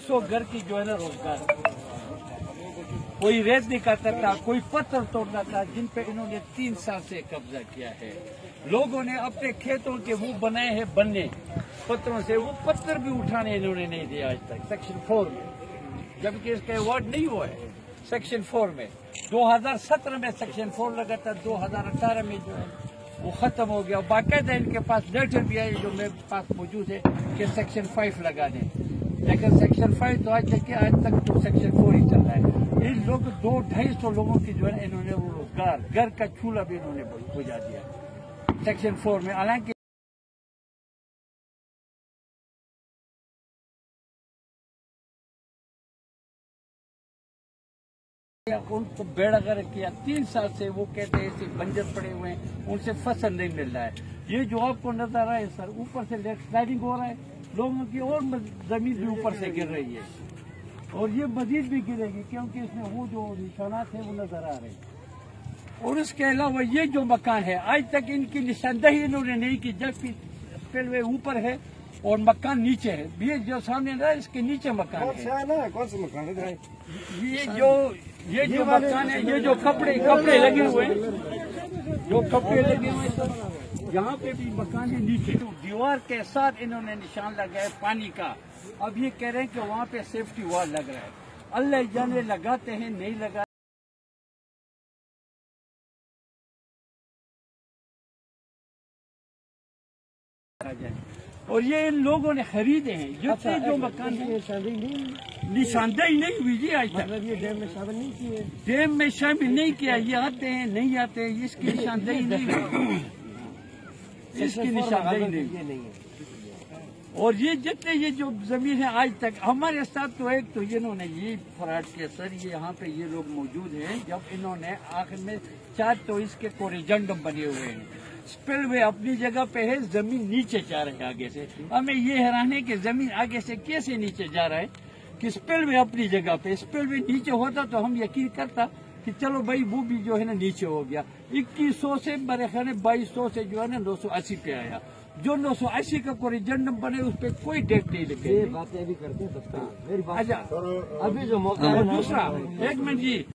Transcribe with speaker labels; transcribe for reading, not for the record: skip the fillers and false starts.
Speaker 1: 250 घर की जो है ना रोजगार, कोई रेत निकालता था, कोई पत्थर तोड़ता था, जिन पे इन्होंने 3 साल से कब्जा किया है। लोगों ने अपने खेतों के वो बनाए हैं बन्ने पत्थरों से, वो पत्थर भी उठाने इन्होंने नहीं दिया आज तक सेक्शन 4 में, जबकि इसका अवार्ड नहीं हुआ है सेक्शन 4 में। 2017 में सेक्शन 4 लगा था, 2018 में जो है वो खत्म हो गया। बाकायदा इनके पास लेटर भी है जो मेरे पास मौजूद है कि सेक्शन 5 लगा दें, लेकिन सेक्शन 5 तो आज तक तो सेक्शन 4 ही चल रहा है। इन लोग 200-250 लोगों की जो है इन्होंने वो रोजगार, घर का चूल्हा भी इन्होंने बुझा दिया सेक्शन 4 में। हालांकि उनको बेड़ा कर किया, 3 साल से वो कहते हैं सिर्फ बंजर पड़े हुए हैं, उनसे फसल नहीं मिल रहा है। ये जो आपको नजर आ रहा है सर, ऊपर से लैंड स्लाइडिंग हो रहा है, लोगों की और जमीन भी ऊपर से गिर रही है और ये मजीद भी गिरेगी क्योंकि इसमें वो जो निशानात है वो नजर आ रहे हैं। और उसके अलावा ये जो मकान है आज तक इनकी निशानदही इन्होंने नहीं की, जबकि स्पिलवे ऊपर है और मकान नीचे है। ये जो सामने रहा इसके नीचे मकान है।
Speaker 2: कौन सा मकान है?
Speaker 1: ये जो मकान है, ये जो कपड़े लगे हुए हैं, जो कपड़े लगे हुए हैं, यहाँ पे भी मकान है नीचे। तो दीवार के साथ इन्होंने निशान लगाया पानी का। अब ये कह रहे हैं कि वहाँ पे सेफ्टी वॉल लग रहा है। अल्लाह जाने लगाते हैं नहीं लगा। और ये इन लोगों ने खरीदे हैं। जितने जो मकान निशानदेही नहीं हुई जी आज तक।
Speaker 2: ये डैम में शामिल नहीं किए?
Speaker 1: डैम में शामिल नहीं किया। ये आते हैं नहीं आते, इसकी निशानदेही नहीं हुई, इसकी निशानदेही नहीं है। और ये जितने ये जो जमीन है आज तक हमारे साथ तो एक तो इन्होंने ये फ्रॉड किया सर, ये यहाँ पे ये लोग मौजूद हैं। जब इन्होंने आखिर में 4 तो इसके कोरिजेंडम बने हुए हैं, स्पिलवे अपनी जगह पे है, जमीन नीचे जा रही है आगे से। हमें ये हैरान है कि जमीन आगे से कैसे नीचे जा रहा है कि स्पिलवे अपनी जगह पे, स्पिलवे नीचे होता तो हम यकीन करता कि चलो भाई वो भी जो है ना नीचे हो गया। 2100 से मेरे ख्याल 2200 से जो है ना 980 पे आया। जो 980 का कोरिजेंडम बने उस पर कोई डेट नहीं लगे।
Speaker 2: ये बातें अभी करते हैं।
Speaker 1: अच्छा,
Speaker 2: अभी जो मौका है
Speaker 1: दूसरा 1 मिनट जी।